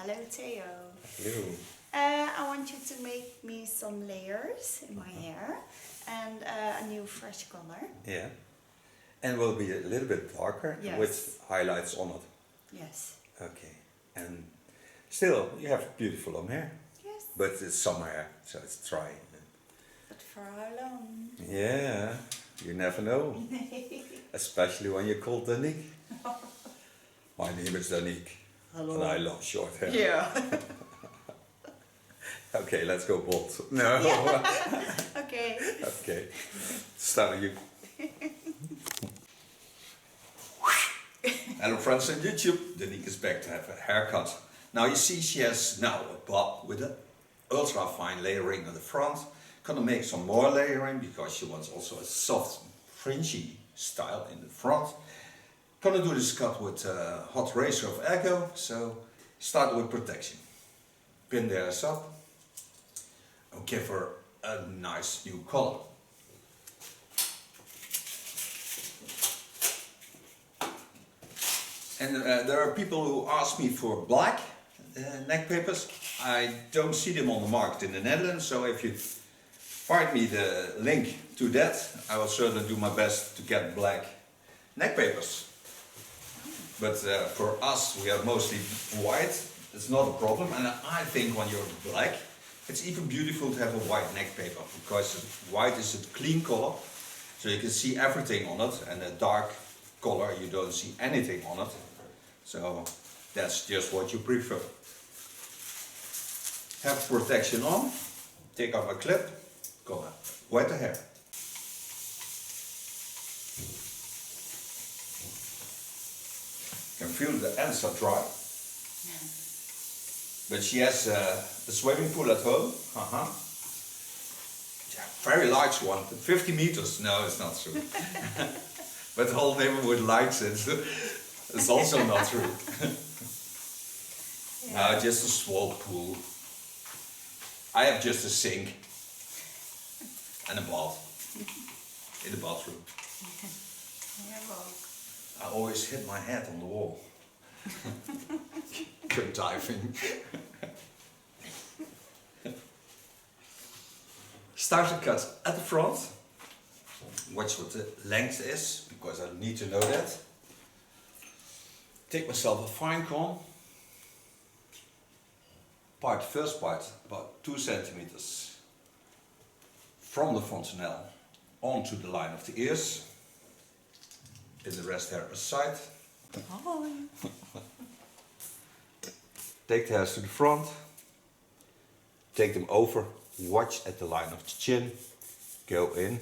Hello, Theo. Hello. I want you to make me some layers in my hair and a new fresh color. Yeah. And will be a little bit darker Yes. with highlights on it. Yes. Okay. And still, you have beautiful long hair. Yes. But it's summer hair, so it's dry. But for how long? Yeah, you never know. Especially when you're called Danique. My name is Danique. Hello. And I love short hair. Yeah. Okay, let's go bald. No. Yeah. Okay. Okay. Start you. Hello friends on YouTube. Danique is back to have a haircut. Now you see she has now a bob with an ultra fine layering on the front. Gonna make some more layering because she wants also a soft fringy style in the front. Gonna do this cut with a hot razor of Echo. So start with protection. Pin the hairs up. And give her a nice new color. And there are people who ask me for black neck papers. I don't see them on the market in the Netherlands, so if you find me the link to that, I will certainly do my best to get black neck papers. But for us, we are mostly white. It's not a problem, and I think when you're black, it's even beautiful to have a white neck paper because white is a clean color, so you can see everything on it, and a dark color you don't see anything on it. So that's just what you prefer. Have protection on, take off a clip, go on, wet the hair. You can feel the ends are dry. But she has a swimming pool at home. Yeah, very large one, 50 meters. No, it's not true. But the whole neighborhood likes it. It's also not true. Yeah. Just a small pool. I have just a sink and a bath in the bathroom. Yeah, well. I always hit my head on the wall. Good diving. Start the cut at the front. Watch what the length is, because I need to know that. Take myself a fine comb. First part, about 2 centimeters from the fontanelle onto the line of the ears. And the rest hair aside. Hi. Take the hairs to the front, take them over, watch at the line of the chin, go in,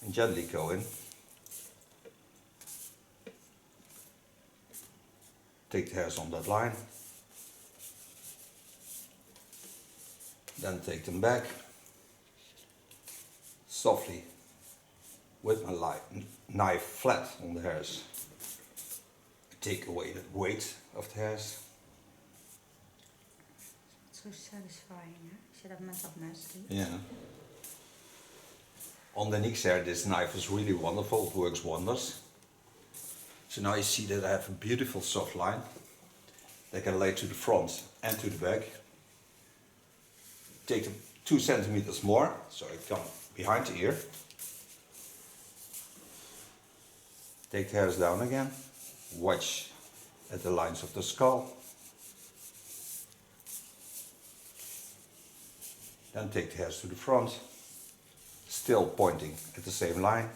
and gently go in. Take the hairs on that line, then take them back, softly, with my knife flat on the hairs. Take away the weight of the hairs. So satisfying, hè? Als je dat met dat mes doet. Yeah. On Danique's hair, this knife is really wonderful. It works wonders. So now you see that I have a beautiful soft line. That can lay to the front and to the back. Take them 2 centimeters more, so I come behind the ear. Take the hairs down again. Watch at the lines of the skull. Then take the hairs to the front, still pointing at the same line.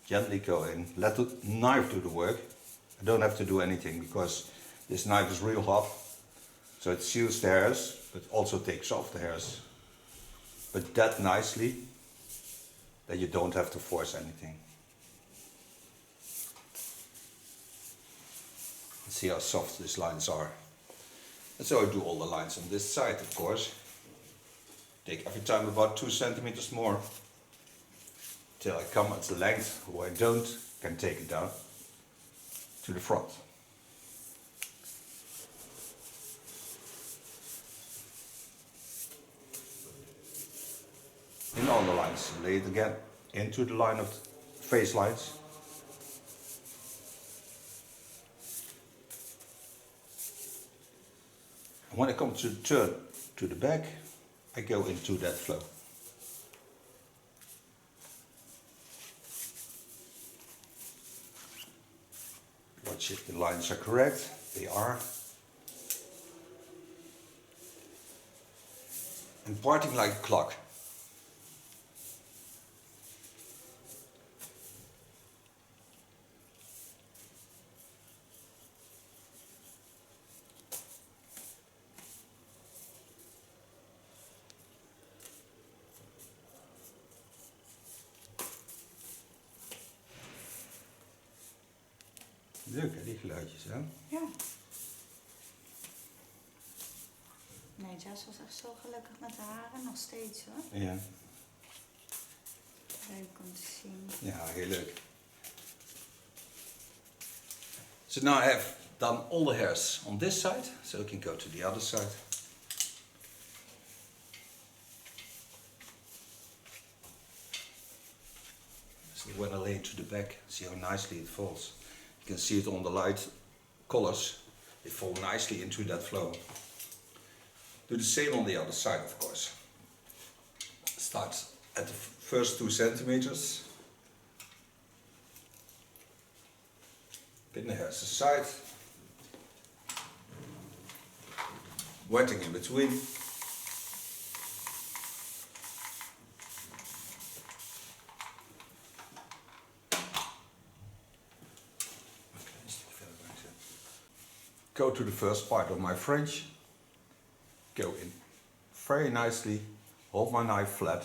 Gently go in, let the knife do the work. I don't have to do anything because this knife is real hot. So it seals the hairs, but also takes off the hairs. But that nicely, that you don't have to force anything. See how soft these lines are. And so I do all the lines on this side, of course. Take every time about 2 centimeters more till I come at the length who I don't can take it down to the front. In all the lines, lay it again into the line of the face lines. When I come to turn to the back, I go into that flow. Watch if the lines are correct. They are. And parting like a clock. Leuk hè, die geluidjes hè? Ja. Nee, Jess was echt zo gelukkig met de haren, nog steeds hoor. Ja. Leuk om te zien. Ja, heel leuk. So now I have done all the hairs on this side, so I can go to the other side. So when I lay it to the back, see how nicely it falls. You can see it on the light colors. They fall nicely into that flow. Do the same on the other side, of course. Start at the first 2 centimeters. Pin the hairs aside. Wetting in between. Go to the first part of my fringe. Go in very nicely. Hold my knife flat.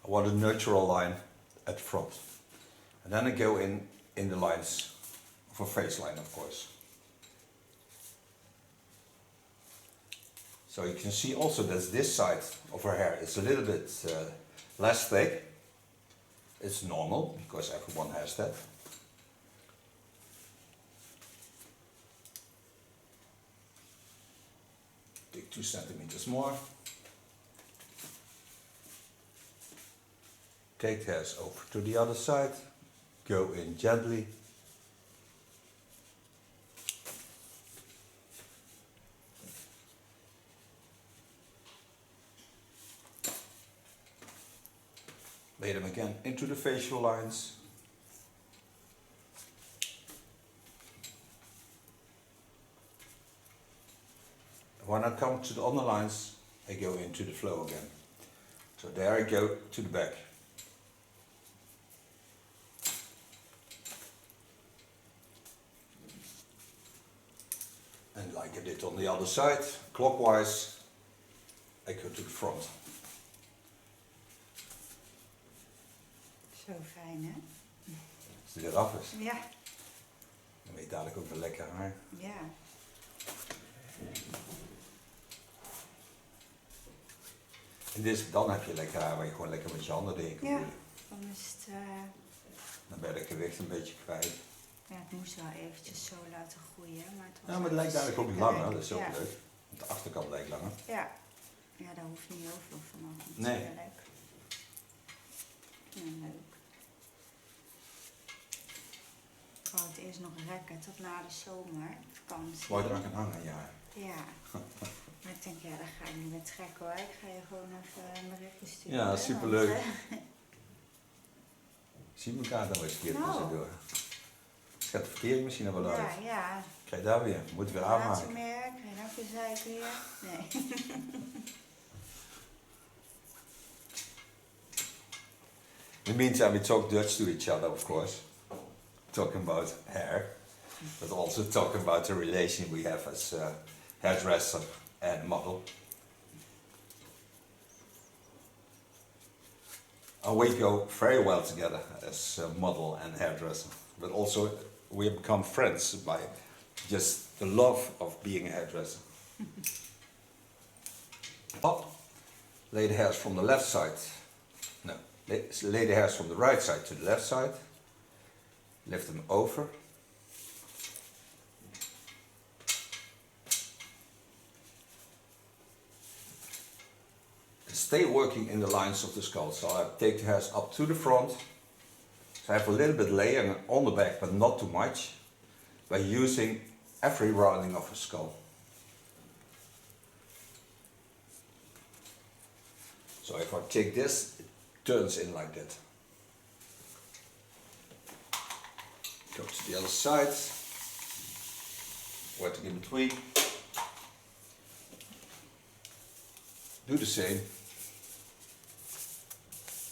I want a natural line at the front. And then I go in the lines of a face line, of course. So you can see also that this side of her hair is a little bit less thick. It's normal, because everyone has that. Take 2 centimeters more. Take the hairs over to the other side. Go in gently. Lay them again into the facial lines. When I come to the underlines, I go into the flow again. So there I go to the back. And like I did on the other side, clockwise, I go to the front. Zo fijn hè? Als dit af is, Ja. dan weet je dadelijk ook wel lekker haar. Ja. En dan heb je lekker haar waar je gewoon lekker met je handen tegen kan Ja. doen. Dan is het... Dan ben je het gewicht een beetje kwijt. Ja, het moest wel eventjes zo laten groeien. Maar het was Ja, maar het lijkt eigenlijk ook niet super langer, leuk. dat is ook Ja. leuk. Want de achterkant lijkt langer. Ja. Ja, daar hoef je niet heel veel van af. Nee. Natuurlijk. Ja, leuk. Ik wou het eerst nog rekken tot na de zomervakantie. Wou je er aan gaan hangen, ja. Ja. Maar ik denk, ja, dat ga ik niet meer trekken hoor. Ik ga je gewoon even een berichtje sturen. Ja, superleuk. Want, Zie elkaar dan weer eens een keer Nou. tussendoor. Gaat de verkering misschien nog wel uit. ja, ja. Krijg je daar weer, moet weer Laat aanmaken. meer, krijg je nou weer zeiken hier? Nee. In the meantime, we talk Dutch to each other, of course. Talking about hair, but also talking about the relation we have as a hairdresser and model. We go very well together as a model and hairdresser, but also we have become friends by just the love of being a hairdresser. Up, lay the hairs from the left side. No, lay the hairs from the right side to the left side. Lift them over. Stay working in the lines of the skull. So I take the hairs up to the front. So I have a little bit layering on the back, but not too much. By using every rounding of her skull. So if I take this, it turns in like that. Go to the other side, wetting in between. Do the same.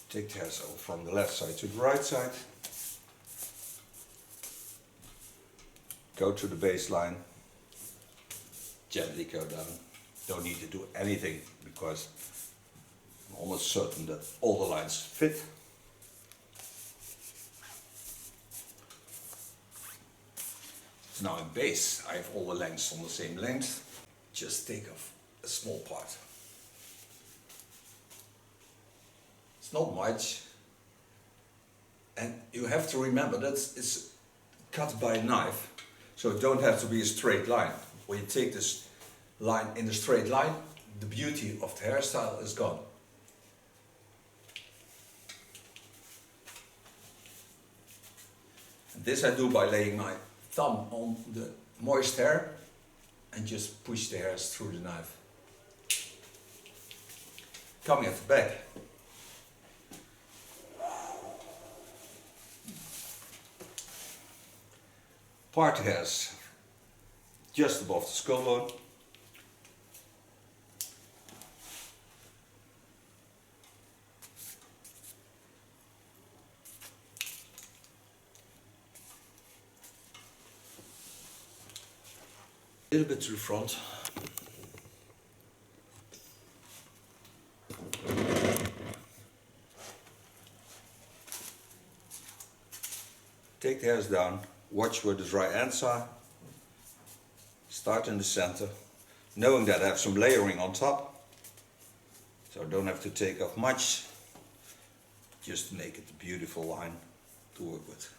Take the hairs over from the left side to the right side. Go to the baseline. Gently go down. Don't need to do anything because I'm almost certain that all the lines fit. So now in base, I have all the lengths on the same length. Just take off a small part. It's not much. And you have to remember that it's cut by a knife. So it don't have to be a straight line. When you take this line in a straight line, the beauty of the hairstyle is gone. And this I do by laying my thumb on the moist hair and just push the hairs through the knife. Coming at the back. Part hairs just above the skull bone. A little bit to the front. Take the hairs down, watch where the dry ends are. Start in the center, knowing that I have some layering on top. So I don't have to take off much, just to make it a beautiful line to work with.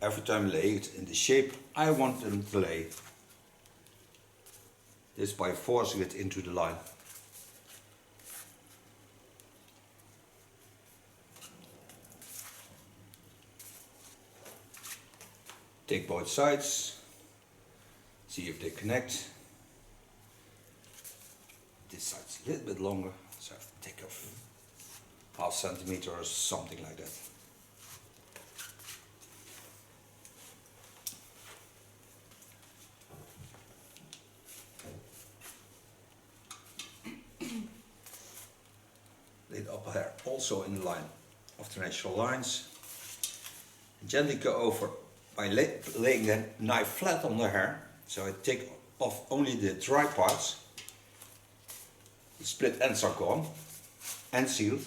Every time I lay it in the shape I want them to lay. This by forcing it into the line. Take both sides, see if they connect. This side's a little bit longer, so I have to take off half centimeter or something like that. Lay the upper hair also in the line of the natural lines. And gently go over by laying the knife flat on the hair, so I take off only the dry parts. The split ends are gone and sealed.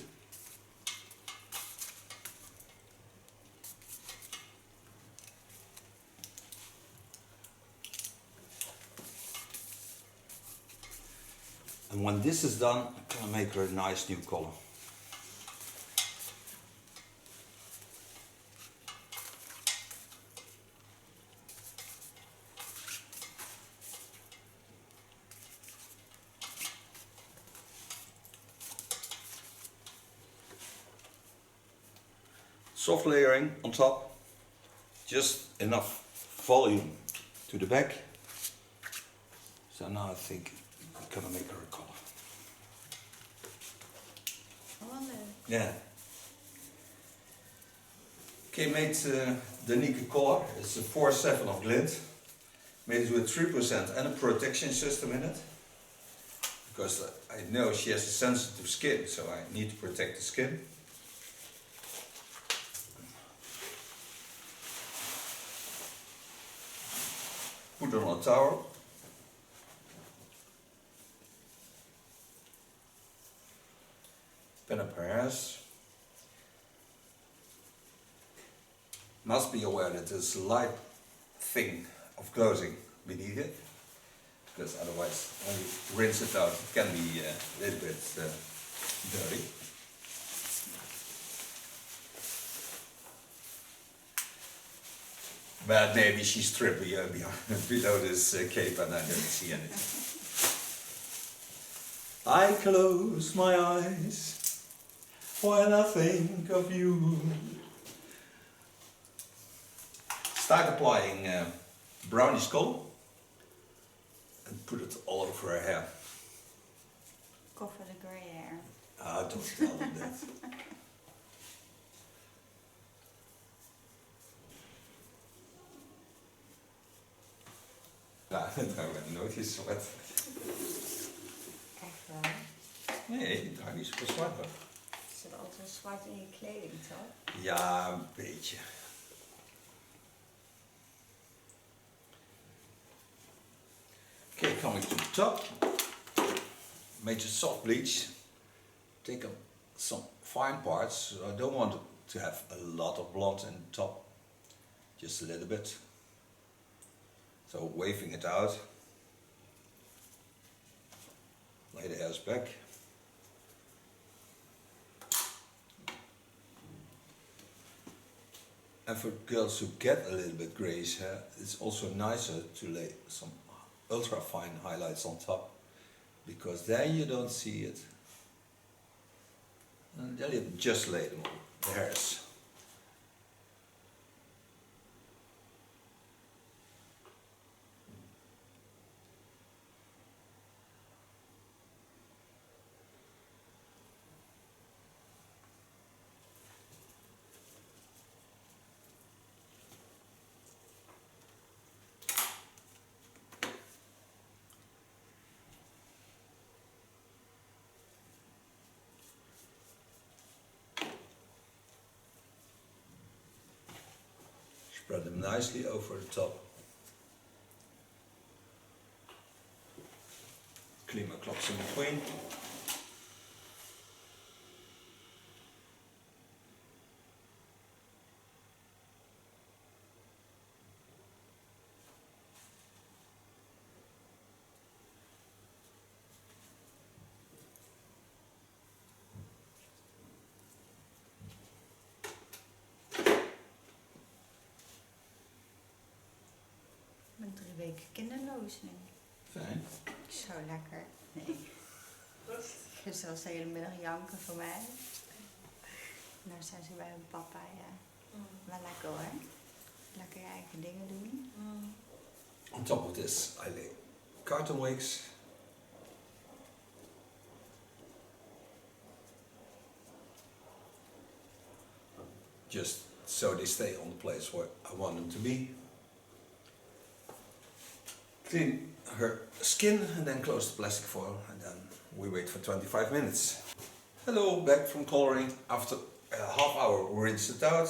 And when this is done, I'm gonna make her a nice new color. Soft layering on top, just enough volume to the back. So now I think I'm gonna make her a color. I wonder. Yeah. Okay, made Danique color. It's a 4-7 of glint. Made it with 3% and a protection system in it. Because I know she has a sensitive skin, so I need to protect the skin. Put it on a towel. Pin up her hairs. Must be aware that there's a light thing of clothing beneath it, because otherwise when you rinse it out it can be a little bit dirty. But maybe she's trippy below this cape and I don't see anything. I close my eyes when I think of you. Start applying brownish color and put it all over her hair. Cover the grey hair. Ah, don't tell them that. Ja, daar ben ik nooit eens zwart. Echt wel. Nee, ik draag niet zoveel zwart hoor. Zit er altijd zwart in je kleding, toch? Ja, een beetje. Okay, coming to the top. Made a soft bleach. Take up some fine parts. I don't want to have a lot of blonde in the top. Just a little bit. So waving it out. Lay the hairs back. And for girls who get a little bit grayish hair, it's also nicer to lay some ultra fine highlights on top, because then you don't see it. And then you just lay them on the hairs. Spread them nicely over the top. Clean my clops in between. Ik ben 3 weken kinderloos nu. Fijn. Zo lekker. Nee. Gisteren was de hele middag janken voor mij. Nou zijn ze bij hun papa, ja. Wel lekker hoor. Lekker je eigen dingen doen. On top of this, I lay carton wigs. Just so they stay on the place where I want them to be. Clean her skin and then close the plastic foil, and then we wait for 25 minutes. Hello, back from coloring after a half hour. Rinse it out.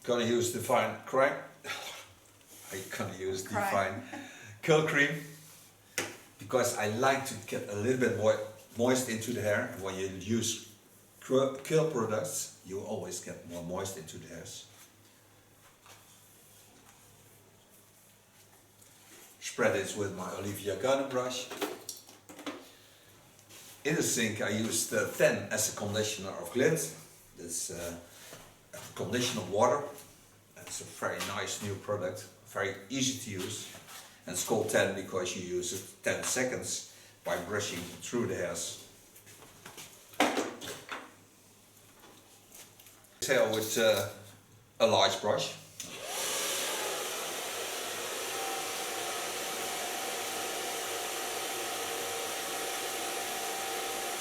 Gonna use the fine crack. Fine curl cream, because I like to get a little bit more moist into the hair. When you use curl products, you always get more moist into the hairs. Spread it with my Olivia Garden brush. In the sink I used the 10 as a conditioner of Glint. That's conditioner water. It's a very nice new product, very easy to use. And it's called 10 because you use it 10 seconds by brushing through the hairs. Hair with a large brush.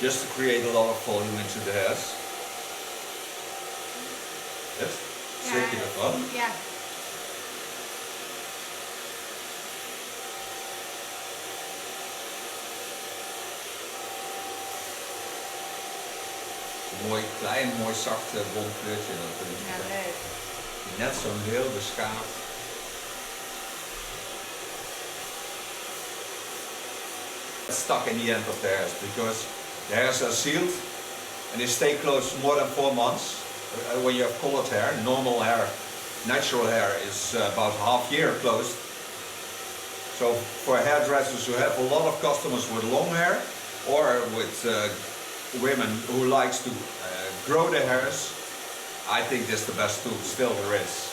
Just to create a lot of volume into the hairs. Yes? Circular fun? Ja. Mooi klein, mooi zacht blond kleurtje. Ja, leuk. Net zo'n heel beschaafd. It's stuck in the end of the hairs because the hairs are sealed and they stay closed more than 4 months. When you have colored hair, normal hair, natural hair is about half year closed. So for hairdressers who have a lot of customers with long hair, or with women who likes to grow their hairs, I think this is the best tool still there is.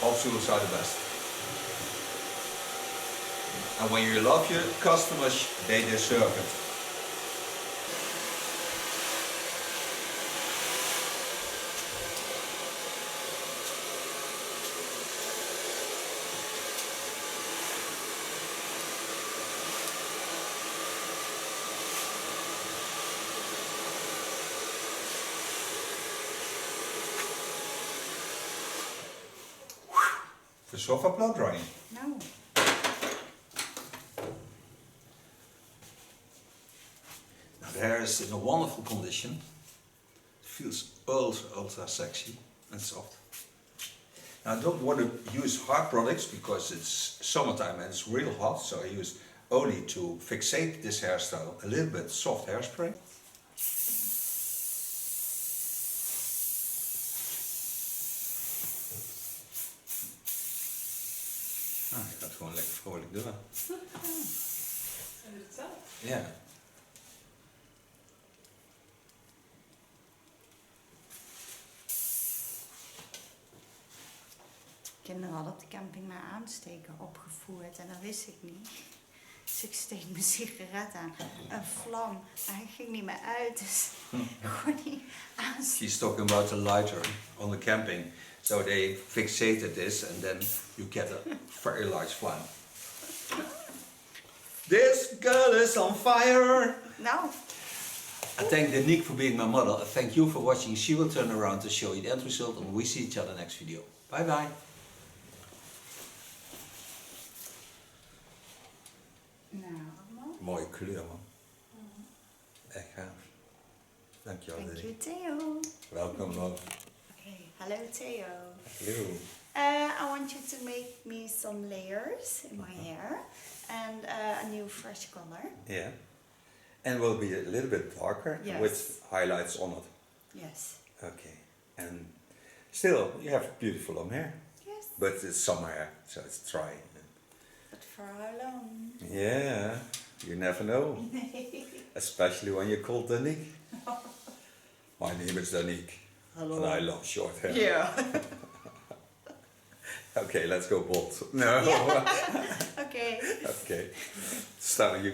All tools are the best. And when you love your customers, they deserve it. For sofa blow drying? No. Now the hair is in a wonderful condition. It feels ultra sexy and soft. Now I don't want to use hard products because it's summertime and it's real hot, so I use only to fixate this hairstyle a little bit soft hairspray. Ik ga het gewoon lekker vrolijk doen. En doet het zelf? Ja. Kinderen hadden op de camping mijn aansteker opgevoerd en dat wist ik niet. Dus ik steek mijn sigaret aan, een vlam, maar hij ging niet meer uit, dus gewoon niet aansteken. She's talking about a lighter on the camping. So they fixated this and then you get a very large flame. This girl is on fire! Nou, I thank Danique for being my model. I thank you for watching. She will turn around to show you the end result and we see each other next video. Bye bye! nou, man. Mooie kleur man. Echt gaaf. Dankjewel Thank you, Danique. Theo. Welkom love. Okay, hello, Theo. Hello. I want you to make me some layers in my hair and a new fresh color. Yeah. And will be a little bit darker Yes. with highlights on it. Yes. Okay. And still, you have beautiful long hair. Yes. But it's summer hair, so it's dry. But for how long? Yeah, you never know. Especially when you're called Danique. My name is Danique. Hello. And I love short hair. Yeah. Okay, let's go bald. No. Okay. Okay. Start you.